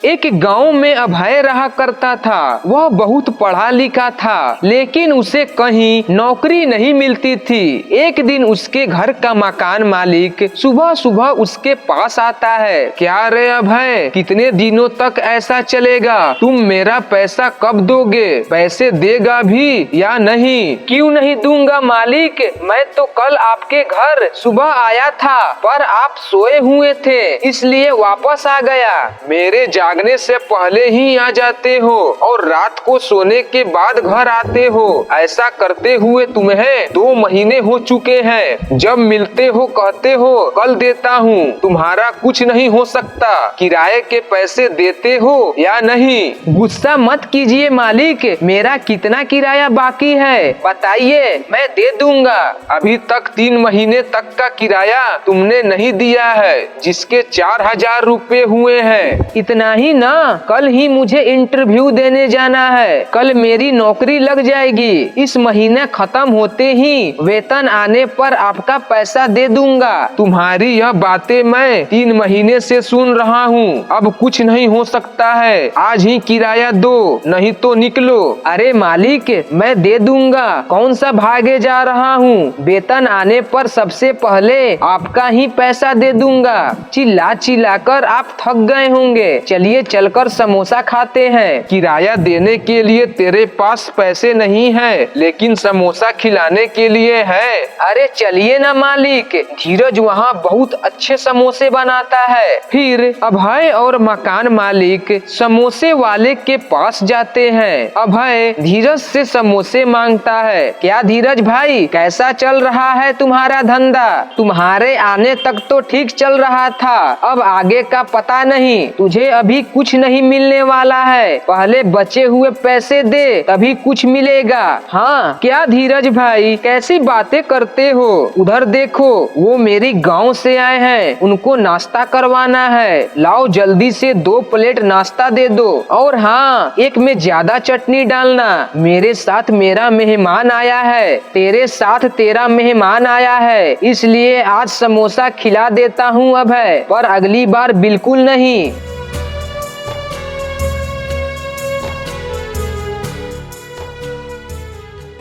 एक गांव में अभय रहा करता था। वह बहुत पढ़ा लिखा था, लेकिन उसे कहीं नौकरी नहीं मिलती थी। एक दिन उसके घर का मकान मालिक सुबह सुबह उसके पास आता है। क्या रे अभय, कितने दिनों तक ऐसा चलेगा? तुम मेरा पैसा कब दोगे? पैसे देगा भी या नहीं? क्यों नहीं दूंगा मालिक, मैं तो कल आपके घर सुबह आया था, पर आप सोए हुए थे, इसलिए वापस आ गया। मेरे जागने से पहले ही आ जाते हो और रात को सोने के बाद घर आते हो। ऐसा करते हुए तुम्हें 2 महीने हो चुके हैं। जब मिलते हो कहते हो कल देता हूँ। तुम्हारा कुछ नहीं हो सकता। किराए के पैसे देते हो या नहीं? गुस्सा मत कीजिए मालिक, मेरा कितना किराया बाकी है बताइए, मैं दे दूंगा। अभी तक 3 महीने तक का किराया तुमने नहीं दिया है, जिसके 4000 रुपए हुए हैं। इतना ही ना, कल ही मुझे इंटरव्यू देने जाना है। कल मेरी नौकरी लग जाएगी। इस महीने खत्म होते ही वेतन आने पर आपका पैसा दे दूंगा। तुम्हारी यह बातें मैं 3 महीने से सुन रहा हूँ। अब कुछ नहीं हो सकता है। आज ही किराया दो, नहीं तो निकलो। अरे मालिक, मैं दे दूंगा, कौन सा भागे जा रहा हूँ। वेतन आने पर सबसे पहले आपका ही पैसा दे दूंगा। चिल्ला चिल्ला कर आप थक गए होंगे। चलिए चलकर समोसा खाते हैं। किराया देने के लिए तेरे पास पैसे नहीं है, लेकिन समोसा खिलाने के लिए है। अरे चलिए ना मालिक, धीरज वहाँ बहुत अच्छे समोसे बनाता है। फिर अभय और मकान मालिक समोसे वाले के पास जाते हैं। अभय धीरज से समोसे मांगता है। क्या धीरज भाई, कैसा चल रहा है तुम्हारा धंधा? तुम्हारे आने तक तो ठीक चल रहा था, अब आगे का पता नहीं। तुझे अभी कुछ नहीं मिलने वाला है, पहले बचे हुए पैसे दे तभी कुछ मिलेगा। हाँ क्या धीरज भाई, कैसी बातें करते हो? उधर देखो, वो मेरी गांव से आए हैं, उनको नाश्ता करवाना है। लाओ जल्दी से 2 प्लेट नाश्ता दे दो, और हाँ, एक में ज्यादा चटनी डालना। मेरे साथ मेरा मेहमान आया है, तेरे साथ तेरा मेहमान आया है, इसलिए आज समोसा खिला देता हूँ अभय, पर अगली बार बिल्कुल नहीं।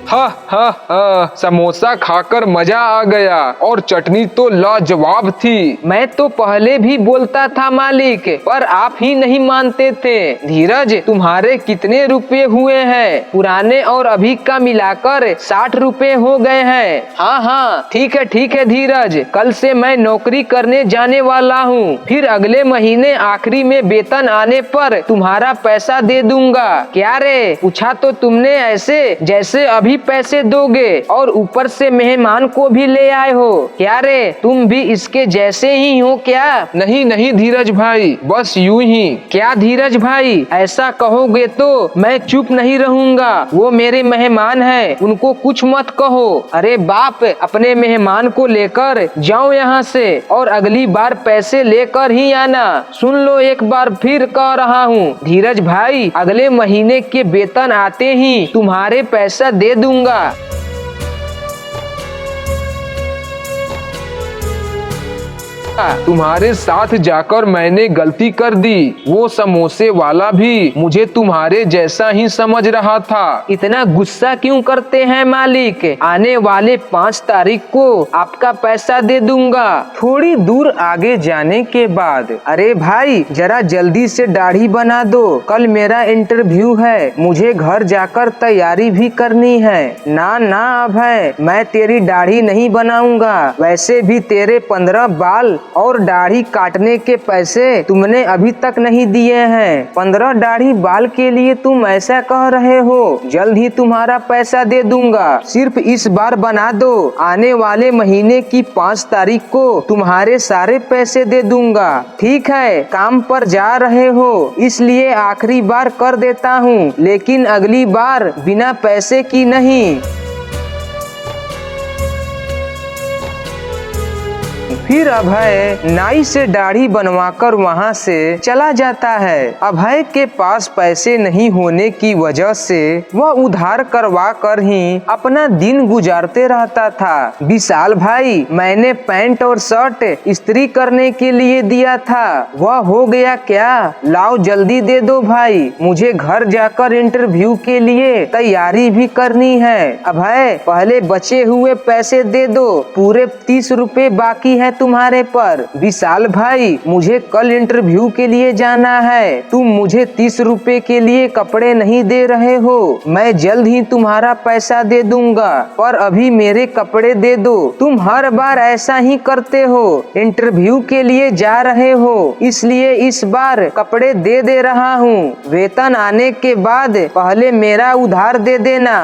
हा हा हा, समोसा खाकर मजा आ गया, और चटनी तो लाजवाब थी। मैं तो पहले भी बोलता था मालिक, पर आप ही नहीं मानते थे। धीरज, तुम्हारे कितने रुपए हुए हैं? पुराने और अभी का मिलाकर 60 रुपए हो गए हैं। हाँ हाँ ठीक है धीरज, कल से मैं नौकरी करने जाने वाला हूँ। फिर अगले महीने आखिरी में वेतन आने पर तुम्हारा पैसा दे दूंगा। क्या रे, पूछा तो तुमने ऐसे जैसे अभी पैसे दोगे, और ऊपर से मेहमान को भी ले आए हो। क्या रे, तुम भी इसके जैसे ही हो क्या? नहीं धीरज भाई, बस यूं ही। क्या धीरज भाई, ऐसा कहोगे तो मैं चुप नहीं रहूंगा। वो मेरे मेहमान हैं, उनको कुछ मत कहो। अरे बाप, अपने मेहमान को लेकर जाओ यहाँ से, और अगली बार पैसे लेकर ही आना। सुन लो, एक बार फिर कह रहा हूँ धीरज भाई, अगले महीने के वेतन आते ही तुम्हारे पैसा दे दूंगा। तुम्हारे साथ जाकर मैंने गलती कर दी। वो समोसे वाला भी मुझे तुम्हारे जैसा ही समझ रहा था। इतना गुस्सा क्यों करते हैं मालिक? आने वाले 5 तारीख को आपका पैसा दे दूंगा। थोड़ी दूर आगे जाने के बाद, अरे भाई जरा जल्दी से दाढ़ी बना दो, कल मेरा इंटरव्यू है, मुझे घर जाकर तैयारी भी करनी है। ना ना अभय, मैं तेरी दाढ़ी नहीं बनाऊंगा। वैसे भी तेरे 15 बाल और दाढ़ी काटने के पैसे तुमने अभी तक नहीं दिए हैं। 15 दाढ़ी बाल के लिए तुम ऐसा कह रहे हो? जल्द ही तुम्हारा पैसा दे दूंगा, सिर्फ इस बार बना दो। आने वाले महीने की 5 तारीख को तुम्हारे सारे पैसे दे दूंगा। ठीक है, काम पर जा रहे हो इसलिए आखिरी बार कर देता हूँ, लेकिन अगली बार बिना पैसे की नहीं। फिर अभय नाई से दाढ़ी बनवाकर वहाँ से चला जाता है। अभय के पास पैसे नहीं होने की वजह से वह उधार करवा कर ही अपना दिन गुजारते रहता था। विशाल भाई, मैंने पैंट और शर्ट इस्त्री करने के लिए दिया था, वह हो गया क्या? लाओ जल्दी दे दो भाई, मुझे घर जाकर इंटरव्यू के लिए तैयारी भी करनी है। अभय, पहले बचे हुए पैसे दे दो, पूरे 30 रुपए बाकी है तुम्हारे पर। विशाल भाई, मुझे कल इंटरव्यू के लिए जाना है, तुम मुझे 30 रुपए के लिए कपड़े नहीं दे रहे हो। मैं जल्द ही तुम्हारा पैसा दे दूंगा, पर अभी मेरे कपड़े दे दो। तुम हर बार ऐसा ही करते हो, इंटरव्यू के लिए जा रहे हो इसलिए इस बार कपड़े दे रहा हूँ। वेतन आने के बाद पहले मेरा उधार दे देना।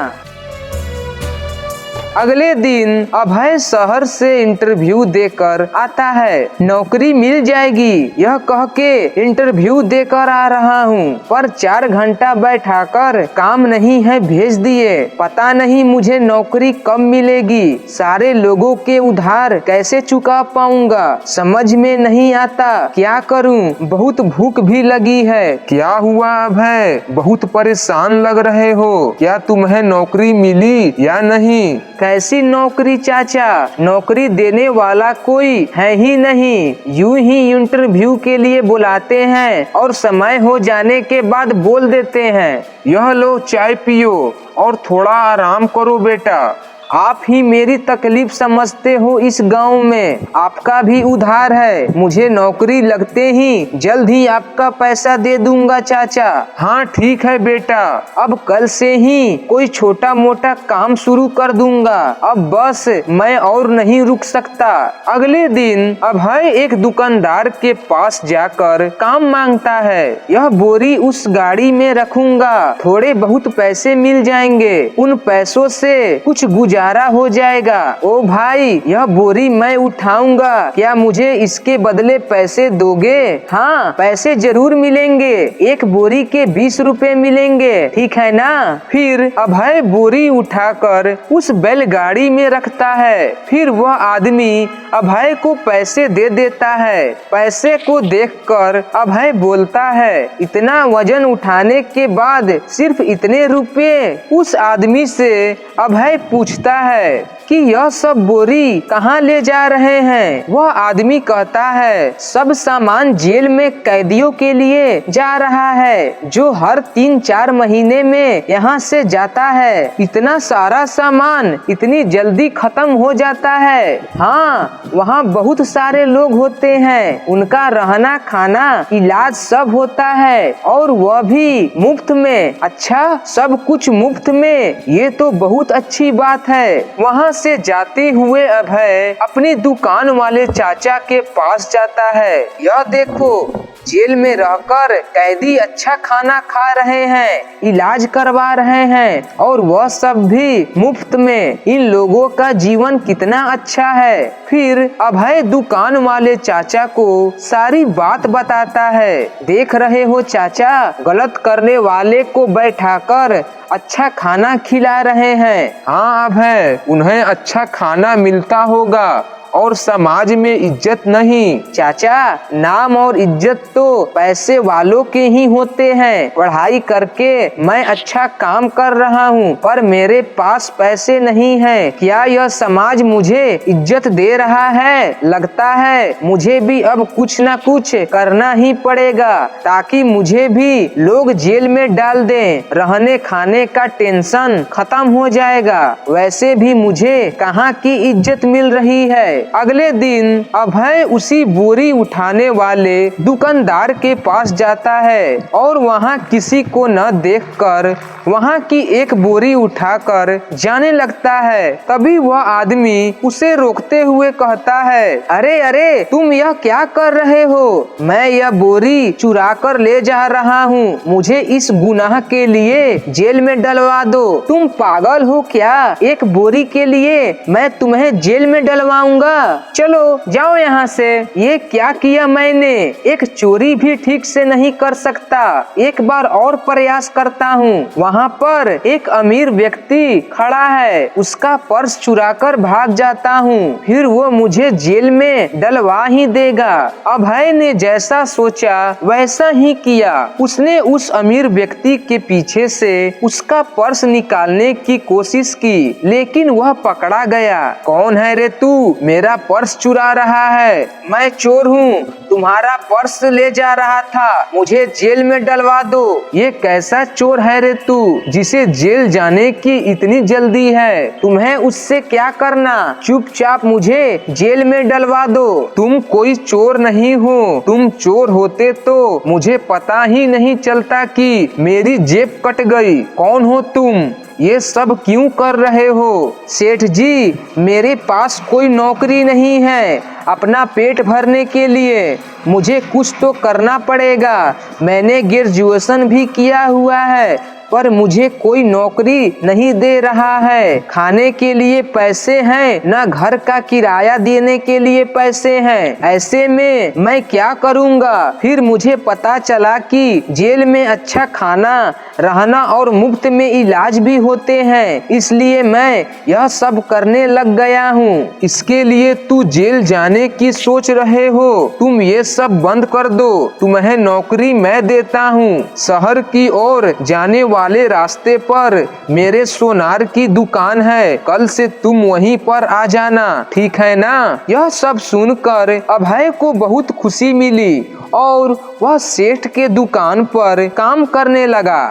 अगले दिन अभय शहर से इंटरव्यू देकर आता है। नौकरी मिल जाएगी यह कह के इंटरव्यू देकर आ रहा हूँ, पर 4 घंटा बैठाकर काम नहीं है भेज दिए। पता नहीं मुझे नौकरी कब मिलेगी, सारे लोगों के उधार कैसे चुका पाऊंगा, समझ में नहीं आता क्या करूँ। बहुत भूख भी लगी है। क्या हुआ अभय, बहुत परेशान लग रहे हो, क्या तुम्हें नौकरी मिली या नहीं? कैसी नौकरी चाचा, नौकरी देने वाला कोई है ही नहीं, यूं ही इंटरव्यू के लिए बुलाते हैं और समय हो जाने के बाद बोल देते हैं, यह लो चाय पियो और थोड़ा आराम करो बेटा। आप ही मेरी तकलीफ समझते हो इस गांव में, आपका भी उधार है। मुझे नौकरी लगते ही जल्द ही आपका पैसा दे दूंगा चाचा। हाँ ठीक है बेटा, अब कल से ही कोई छोटा मोटा काम शुरू कर दूंगा, अब बस मैं और नहीं रुक सकता। अगले दिन अभय एक दुकानदार के पास जाकर काम मांगता है। यह बोरी उस गाड़ी में रखूंगा, थोड़े बहुत पैसे मिल जाएंगे, उन पैसों से कुछ गुजारा हो जाएगा। ओ भाई, यह बोरी मैं उठाऊंगा, क्या मुझे इसके बदले पैसे दोगे? हाँ पैसे जरूर मिलेंगे, एक बोरी के 20 रुपए मिलेंगे, ठीक है ना? फिर अभय बोरी उठाकर उस बैलगाड़ी में रखता है। फिर वह आदमी अभय को पैसे दे देता है। पैसे को देखकर अभय बोलता है, इतना वजन उठाने के बाद सिर्फ इतने रुपए? उस आदमी से अभय पूछता है कि यह सब बोरी कहाँ ले जा रहे हैं? वह आदमी कहता है, सब सामान जेल में कैदियों के लिए जा रहा है, जो हर 3-4 महीने में यहाँ से जाता है। इतना सारा सामान इतनी जल्दी खत्म हो जाता है? हाँ, वहाँ बहुत सारे लोग होते हैं, उनका रहना खाना इलाज सब होता है, और वह भी मुफ्त में। अच्छा, सब कुछ मुफ्त में, ये तो बहुत अच्छी बात है। वहाँ से जाते हुए अभय अपनी दुकान वाले चाचा के पास जाता है। यह देखो, जेल में रहकर कैदी अच्छा खाना खा रहे हैं, इलाज करवा रहे हैं, और वह सब भी मुफ्त में। इन लोगों का जीवन कितना अच्छा है। फिर अभय दुकान वाले चाचा को सारी बात बताता है। देख रहे हो चाचा, गलत करने वाले को बैठाकर अच्छा खाना खिला रहे हैं। हाँ अभय, उन्हें अच्छा खाना मिलता होगा और समाज में इज्जत नहीं। चाचा, नाम और इज्जत तो पैसे वालों के ही होते हैं। पढ़ाई करके मैं अच्छा काम कर रहा हूँ, पर मेरे पास पैसे नहीं हैं। क्या यह समाज मुझे इज्जत दे रहा है? लगता है मुझे भी अब कुछ न कुछ करना ही पड़ेगा, ताकि मुझे भी लोग जेल में डाल दें। रहने खाने का टेंशन खत्म हो जाएगा। वैसे भी मुझे कहाँ की इज्जत मिल रही है। अगले दिन अभय उसी बोरी उठाने वाले दुकानदार के पास जाता है और वहाँ किसी को न देखकर वहाँ की एक बोरी उठाकर जाने लगता है। तभी वह आदमी उसे रोकते हुए कहता है, अरे अरे, तुम यह क्या कर रहे हो? मैं यह बोरी चुरा कर ले जा रहा हूँ, मुझे इस गुनाह के लिए जेल में डलवा दो। तुम पागल हो क्या? एक बोरी के लिए मैं तुम्हें जेल में डलवाऊंगा? दूंगा। चलो जाओ यहाँ से। ये क्या किया मैंने? एक चोरी भी ठीक से नहीं कर सकता। एक बार और प्रयास करता हूँ। वहाँ पर एक अमीर व्यक्ति खड़ा है, उसका पर्स चुराकर भाग जाता हूँ, फिर वो मुझे जेल में डलवा ही देगा। अभय ने जैसा सोचा वैसा ही किया। उसने उस अमीर व्यक्ति के पीछे से उसका पर्स निकालने की कोशिश की, लेकिन वह पकड़ा गया। कौन है रे तू? मेरा पर्स चुरा रहा है। मैं चोर हूँ, तुम्हारा पर्स ले जा रहा था, मुझे जेल में डलवा दो। ये कैसा चोर है रे तू, जिसे जेल जाने की इतनी जल्दी है? तुम्हें उससे क्या करना? चुपचाप मुझे जेल में डलवा दो। तुम कोई चोर नहीं हो। तुम चोर होते तो मुझे पता ही नहीं चलता कि मेरी जेब कट गई। कौन हो तुम? ये सब क्यों कर रहे हो? सेठ जी, मेरे पास कोई नौकरी नहीं है। अपना पेट भरने के लिए मुझे कुछ तो करना पड़ेगा। मैंने ग्रेजुएशन भी किया हुआ है, पर मुझे कोई नौकरी नहीं दे रहा है। खाने के लिए पैसे हैं, न घर का किराया देने के लिए पैसे हैं। ऐसे में मैं क्या करूँगा? फिर मुझे पता चला कि जेल में अच्छा खाना, रहना और मुफ्त में इलाज भी होते हैं, इसलिए मैं यह सब करने लग गया हूँ। इसके लिए तू जेल जाने की सोच रहे हो? तुम ये सब बंद कर दो। तुम्हें नौकरी मैं देता हूँ। शहर की ओर जाने वाले रास्ते पर मेरे सोनार की दुकान है, कल से तुम वहीं पर आ जाना, ठीक है ना? यह सब सुनकर अभय को बहुत खुशी मिली और वह सेठ के दुकान पर काम करने लगा।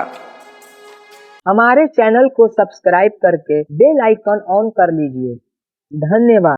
हमारे चैनल को सब्सक्राइब करके बेल आइकन ऑन कर लीजिए। धन्यवाद।